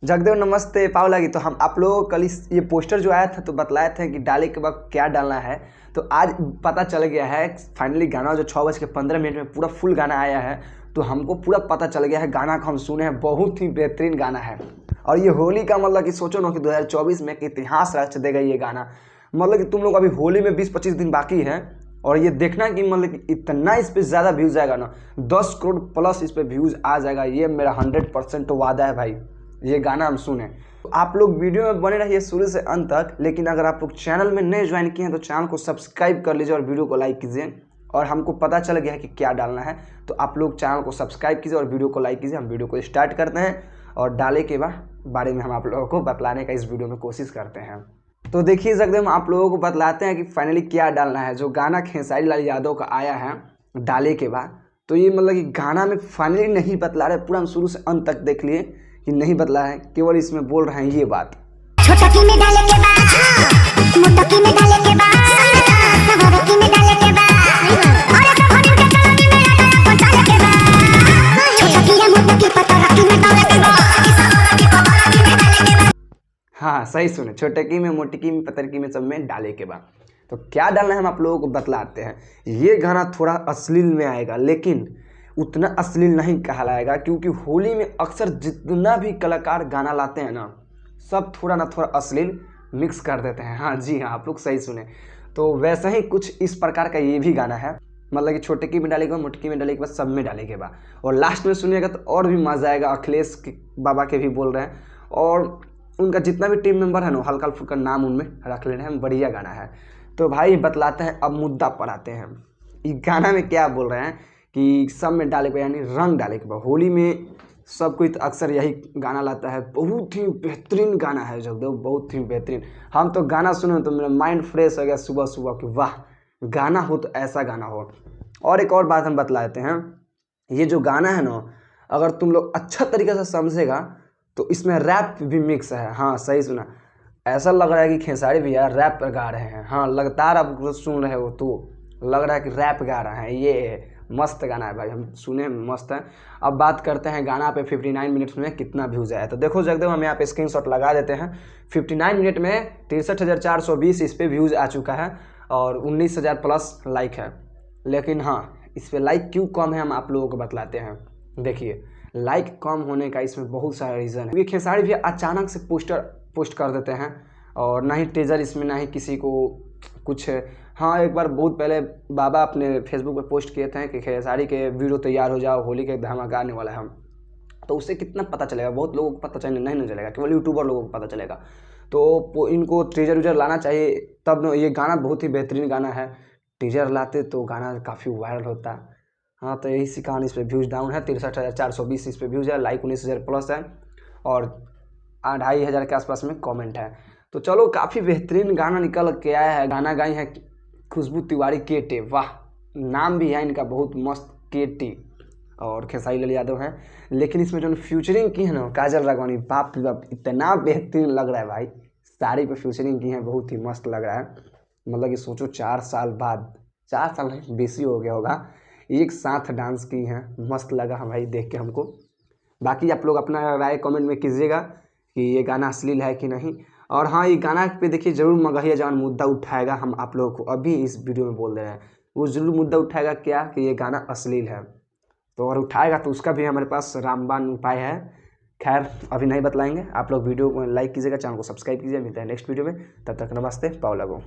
जगदेव नमस्ते पाव लगी। तो हम आप लोगों को कल ये पोस्टर जो आया था तो बतलाए थे कि डाले के बाद क्या डालना है। तो आज पता चल गया है फाइनली गाना जो 6:15 में पूरा फुल गाना आया है। तो हमको पूरा पता चल गया है, गाना को हम सुने हैं, बहुत ही बेहतरीन गाना है। और ये होली का मतलब कि सोचो ना कि 2024 में इतिहास रच देगा ये गाना। मतलब कि तुम लोग अभी होली में 20-25 दिन बाकी है और ये देखना कि मतलब कि इतना इस पर ज़्यादा व्यूज़ आएगा ना, 10 करोड़ प्लस इस पर व्यूज़ आ जाएगा। ये मेरा 100% वादा है भाई, ये गाना हम सुने। तो आप लोग वीडियो में बने रहिए शुरू से अंत तक। लेकिन अगर आप लोग चैनल में नए ज्वाइन किए हैं तो चैनल को सब्सक्राइब कर लीजिए और वीडियो को लाइक कीजिए। और हमको पता चल गया है कि क्या डालना है, तो आप लोग चैनल को सब्सक्राइब कीजिए और वीडियो को लाइक कीजिए। हम वीडियो को स्टार्ट करते हैं और डाले के बारे में हम आप लोगों को बतलाने का इस वीडियो में कोशिश करते हैं। तो देखिए सकते हम आप लोगों को बतलाते हैं कि फाइनली क्या डालना है। जो गाना खेसारी लाल यादव का आया है डाले के बाद, तो ये मतलब कि गाना में फाइनली नहीं बतला रहे, पूरा हम शुरू से अंत तक देख लिए कि नहीं बतला है, केवल इसमें बोल रहे हैं ये बात। छोटकी में डाले के बाद, मोटकी में डाले के बाद, सबकी में डाले के बाद, और सब होने के चलनी में डाले को डाले के बाद, छोटकी या मोटकी पतरकी में डाले के बाद, सबकी पतरकी में डाले के बाद। हाँ सही सुने, छोटकी में मोटकी में पतरकी में सब में डाले के बाद। तो क्या डालना है हम आप लोगों को बतलाते हैं। ये गाना थोड़ा अश्लील में आएगा, लेकिन उतना अश्लील नहीं कहलाएगा, क्योंकि होली में अक्सर जितना भी कलाकार गाना लाते हैं ना, सब थोड़ा ना थोड़ा अश्लील मिक्स कर देते हैं। हाँ जी हाँ, आप लोग सही सुने। तो वैसा ही कुछ इस प्रकार का ये भी गाना है, मतलब कि छोटकी में डाले के बाद, मोटकी में डाले के बाद, सब में डाले के बाद, और लास्ट में सुनिएगा तो और भी मज़ा आएगा। अखिलेश बाबा के भी बोल रहे हैं और उनका जितना भी टीम मेंबर है ना, हल्का फुल्का नाम उनमें रख लेना है। बढ़िया गाना है। तो भाई बतलाते हैं, अब मुद्दा पर आते हैं। ये गाना में क्या बोल रहे हैं कि सब में डाले के, यानी रंग डाले के बाद। होली में सब कोई तो अक्सर यही गाना लाता है। बहुत ही बेहतरीन गाना है जगदेव, बहुत ही बेहतरीन। हम तो गाना सुने तो मेरा माइंड फ्रेश हो गया सुबह सुबह कि वाह, गाना हो तो ऐसा गाना हो। और एक और बात हम बतला देते हैं, ये जो गाना है ना, अगर तुम लोग अच्छा तरीके से समझेगा तो इसमें रैप भी मिक्स है। हाँ सही सुना, ऐसा लग रहा है कि खेसारी भैया रैप गा रहे हैं। हाँ लगातार आप सुन रहे हो तो लग रहा है कि रैप गा रहे हैं। ये मस्त गाना है भाई, हम सुने मस्त है। अब बात करते हैं गाना पे 59 मिनट्स में कितना व्यूज़ आया। तो देखो जगदेव, हम यहाँ पे स्क्रीनशॉट लगा देते हैं। 59 मिनट में 63,420 इस पर व्यूज़ आ चुका है और 19,000 प्लस लाइक है। लेकिन हाँ, इस पर लाइक क्यों कम है हम आप लोगों को बतलाते हैं। देखिए, लाइक कम होने का इसमें बहुत सारा रीज़न है। ये खेसारी भी अचानक से पोस्ट कर देते हैं और ना ही टीजर इसमें, ना ही किसी को कुछ। हाँ एक बार बहुत पहले बाबा अपने फेसबुक पे पोस्ट किए थे कि खेसारी के वीडियो तैयार हो जाओ, होली के धमाका आने वाला है। तो उससे कितना पता चलेगा, बहुत लोगों को पता चलने नहीं चलेगा, केवल यूट्यूबर लोगों को पता चलेगा। तो इनको टीजर वीजर लाना चाहिए, तब ये गाना बहुत ही बेहतरीन गाना है। टीजर लाते तो गाना काफ़ी वायरल होता। हाँ तो यही कारण इस पर व्यूज़ डाउन है। 63,420 इस पर व्यूज़ है, लाइक 19,000 प्लस है और 2,500 के आसपास में कमेंट है। तो चलो, काफ़ी बेहतरीन गाना निकल के आया है। गाना गाई है खुशबू तिवारी केटे, वाह नाम भी है इनका बहुत मस्त, केटी। और खेसारी लाल यादव हैं। लेकिन इसमें जो फ्यूचरिंग की है ना काजल राघवानी, बाप रे बाप इतना बेहतरीन लग रहा है भाई। साड़ी पे फ्यूचरिंग की है, बहुत ही मस्त लग रहा है। मतलब कि सोचो 4 साल बाद, 4 साल नहीं बेसी हो गया होगा, एक साथ डांस की हैं। मस्त लगा भाई देख के हमको। बाकी आप लोग अपना राय कमेंट में कीजिएगा कि ये गाना अश्लील है कि नहीं। और हाँ, ये गाना पे देखिए जरूर मगहिया जवान मुद्दा उठाएगा, हम आप लोगों को अभी इस वीडियो में बोल दे रहे हैं। वो जरूर मुद्दा उठाएगा क्या कि ये गाना अश्लील है। तो अगर उठाएगा तो उसका भी हमारे पास रामबाण उपाय है। खैर अभी नहीं बतलाएंगे। आप लोग वीडियो को लाइक कीजिएगा, चैनल को सब्सक्राइब कीजिए। मिलते हैं नेक्स्ट वीडियो में, तब तक नमस्ते, पाव लगो।